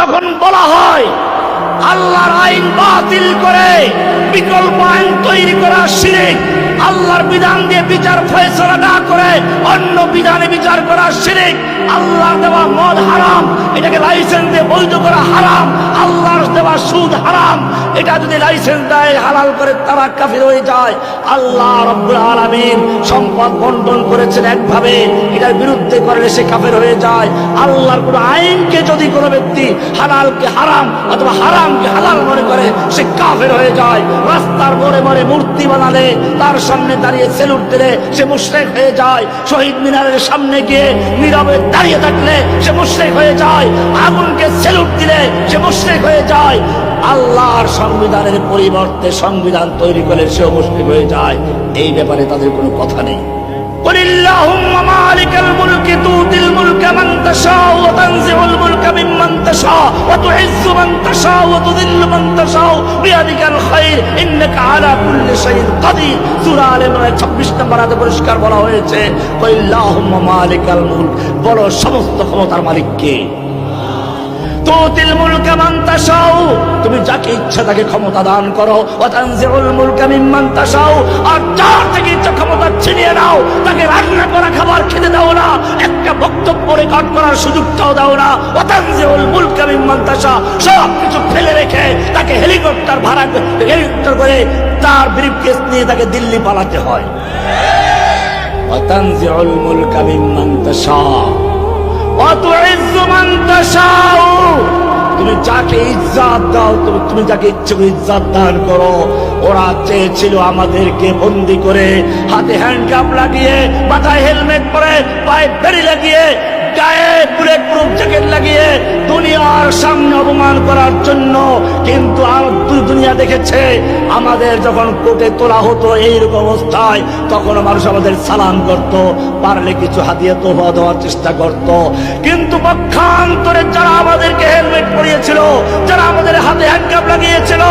যখন বলা হয় আল্লাহর আইন বাতিল করে বিকল্প আইন তৈরি করা শিরক, আল্লাহর বিধান দিয়ে বিচার ফয়সালা না করে অন্য বিধানে বিচার করা শিরক, আল্লাহর দেওয়া মদ হারাম, এটাকে লাইসেন্স দিয়ে বৈধ করা হারাম, আল্লাহর দেওয়া সুদ হারাম, এটা যদি লাইসেন্স দেয় হালাল করে তারা কাফির হয়ে যায়। আল্লাহ রাব্বুল আলামিন সম্পদ বন্টন করেছেন একভাবে, এটার বিরুদ্ধে করলে সে কাফির হয়ে যায়। আল্লাহর কোন আইনকে যদি কোনো ব্যক্তি হালালকে হারাম অথবা হারামকে হালাল মনে করে সে কাফির হয়ে যায়। রাস্তার মোড়ে মোড়ে মূর্তি বানালে তার সামনে দাঁড়িয়ে সেলুট দিলে সে মুশরিক হয়ে যায়। শহীদ মিনারের সামনে গিয়ে নীরবে দাঁড়িয়ে থাকলে সে মুশরিক হয়ে যায়। আগুনকে সেলুট দিলে সে মুশরিক হয়ে যায়। আল্লাহর সংবিধানের পরিবর্তে সংবিধান তৈরি করলে সেও মুশরিক হয়ে যায়। এই ব্যাপারে তাদের কোনো কথা নেই। قل اللهم مالك الملك تؤتي الملك من تشاء وتنزع الملك ممن تشاء وتعز من تشاء وتذل من تشاء بيدك الخير انك على كل شيء قدير। সূরা আলে ইমরানের 26 নম্বর আয়াতে পরিষ্কার বলা হয়েছে قل اللهم مالك الملك, বলো সমস্ত ক্ষমতার মালিক কে। তুতিল মুলকা মান তাশাউ, তুমি যাকে ইচ্ছা তাকে ক্ষমতা দান করো। ওয়া তানজিউল মুলকা মিম্মান তাশাউ, আর যার থেকে ইচ্ছা ক্ষমতা ছিনিয়ে নাও। তাকে রান্না করা খাবার খেতে দাও না, একটা বক্তব্য রেকর্ড করার সুযোগটাও দাও না। ওয়া তানজিউল মুলকা মিম্মান তাশা, সব কিছু ফেলে রেখে তাকে হেলিকপ্টার ভাড়া হেলিকপ্টার করে তার ব্রিফকেস নিয়ে তাকে দিল্লি পালাতে হয়। ওয়া তানজিউল মুলকা মিম্মান তাশা ওয়া তুইজ্জু মান তাশাউ, তুমি যাকে ইজ্জত দাও, তুমি যাকে ইচ্ছে করে ইজ্জত দান করো। ওরা চেয়েছিল আমাদেরকে বন্দি করে, হাতে হ্যান্ডকাপ লাগিয়ে, মাথায় হেলমেট পরে, পায়ে বেড়ি লাগিয়ে, গায়ে বুলেট প্রুফ জ্যাকেট লাগিয়ে দুনিয়ার সামনে অপমান করার জন্য। কিন্তু দুনিয়া দেখেছে আমাদের যখন কোর্টে তোলা হতো এইরকম অবস্থায়, তখন মানুষ আমাদের সালাম করত, পারলে কিছু হাতিয়ে তোফা দেওয়ার চেষ্টা করত। কিন্তু পক্ষান্তরে যারা আমাদেরকে হেলমেট পরিয়েছিল, যারা আমাদের হাতে হ্যান্ডকাপ লাগিয়েছিল,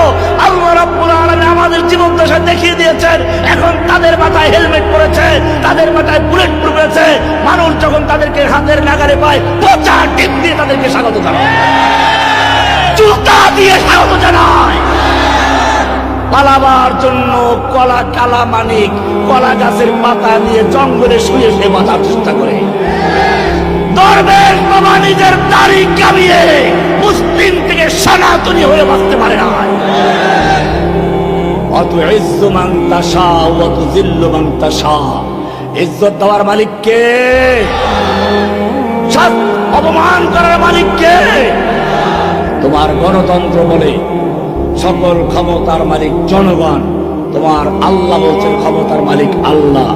আল্লাহ রাব্বুল আলামিন আমাদের জীবন দশা দেখিয়ে দিয়েছেন। এখন তাদের মাথায় হেলমেট পড়েছে, তাদের মাথায় বুলেট প্রুফ আছে। মানুষ যখন তাদেরকে হাতের নাগারে পায়, পচা টিপ দিয়ে তাদেরকে স্বাগত জানায়, জুতা দিয়ে স্বাগত জানায়। পালাবার জন্য কালা মানিক কলা গাছের পাতা নিয়ে জঙ্গলে শুয়ে সে বাঁচার চেষ্টা করে। দরবেশ বাবা নিজের দাড়ি কামিয়ে মুসলিম থেকে সনাতনী হয়ে বাঁচতে পারে না। অতুইজ্জু মান তাশা ওয়া তুযিল্লু মান তাশা, ইজ্জত দেওয়ার মালিক কে? অপমান করার মালিক কে? তোমার গণতন্ত্র বলে সকল ক্ষমতার মালিক জনগণ, তোমার আল্লাহ বলছেন ক্ষমতার মালিক আল্লাহ।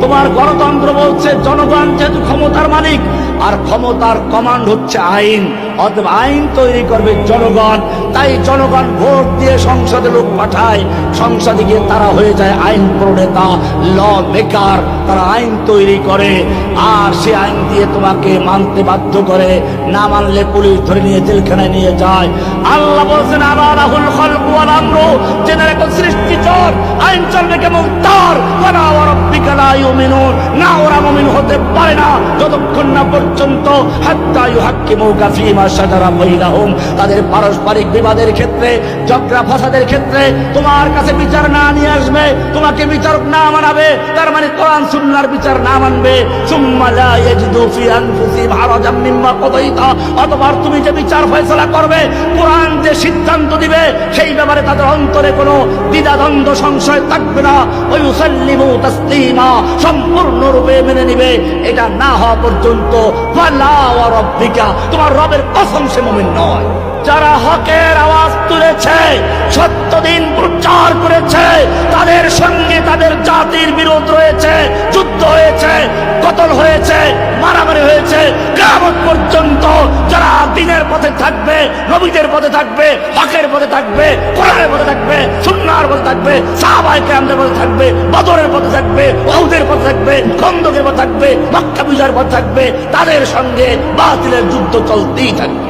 তোমার গণতন্ত্র বলছে জনগণ যেহেতু ক্ষমতার মালিক, আর ক্ষমতার কমান্ড হচ্ছে আইন, অতএব আইন তৈরি করবে জনগণ। তাই জনগণ ভোট দিয়ে সংসদে লোক পাঠায়, সংসদে গিয়ে তারা হয়ে যায় আইন প্রণেতা, ল মেকার। তারা আইন তৈরি করে আর সে আইন দিয়ে তোমাকে মানতে বাধ্য করে, না মানলে পুলিশ ধরে নিয়ে জেলখানায় নিয়ে যায়। আল্লাহ বলছেন আলা লাহুল খালকু ওয়াল আমরু, জেনে রাখো সৃষ্টি চর, আইন চলবে কেমন তার। ওয়ালা রাব্বিকা লা ইউমিনুন, না ওরা মুমিন হতে পারে না যতক্ষণ না পর্যন্ত হাত্তা ইউহাক্কিমুকা ফীমা শাজারা বাইনাহুম, তাদের পারস্পরিক বিবাদের ক্ষেত্রে, ঝগড়া ফাসাদের ক্ষেত্রে তোমার কাছে বিচার না নিয়ে আসবে, তোমাকে বিচারক না মানাবে, তার মানে কোরআন সুন্নাহর বিচার না মানবে। সুম্মা লা ইয়াজিদু ফি আনফুসিহিম হারাজাম মিম্মা কাদাইতা, অতঃপর তুমি যে বিচার ফয়সালা করবে, কোরআন যে সিদ্ধান্ত দিবে, সেই ব্যাপারে তাদের অন্তরে কোনো দ্বিধাদ্বন্দ্ব সংশয় থাকবে না। ওয়া ইউসাল্লিমু তাসলিমা, সম্পূর্ণরূপে মেনে নিবে। এটা না হওয়া পর্যন্ত ফালা ওয়া রাব্বিকা, তোমার রবের কসম সে মুমিন নয়। যারা হকের আওয়াজ তুলেছে, সত্য দিন প্রচার করেছে, তাদের সঙ্গে তাদের জাতির বিরোধ রয়েছে, যুদ্ধ হয়েছে, কতল হয়েছে, মারামারি হয়েছে। কিয়ামত পর্যন্ত যারা দিনের পথে থাকবে, নবীদের পথে থাকবে, হকের পথে থাকবে, কোরআনের পথে থাকবে, সুন্নাহর পথে থাকবে, সাহাবায়ে কেরামদের পথে থাকবে, বদরের পথে থাকবে, উহুদের পথে থাকবে, খন্দকের পথে থাকবে, মক্কা বিজয়ের পথে থাকবে, তাদের সঙ্গে বাতিলের যুদ্ধ চলতেই থাকবে।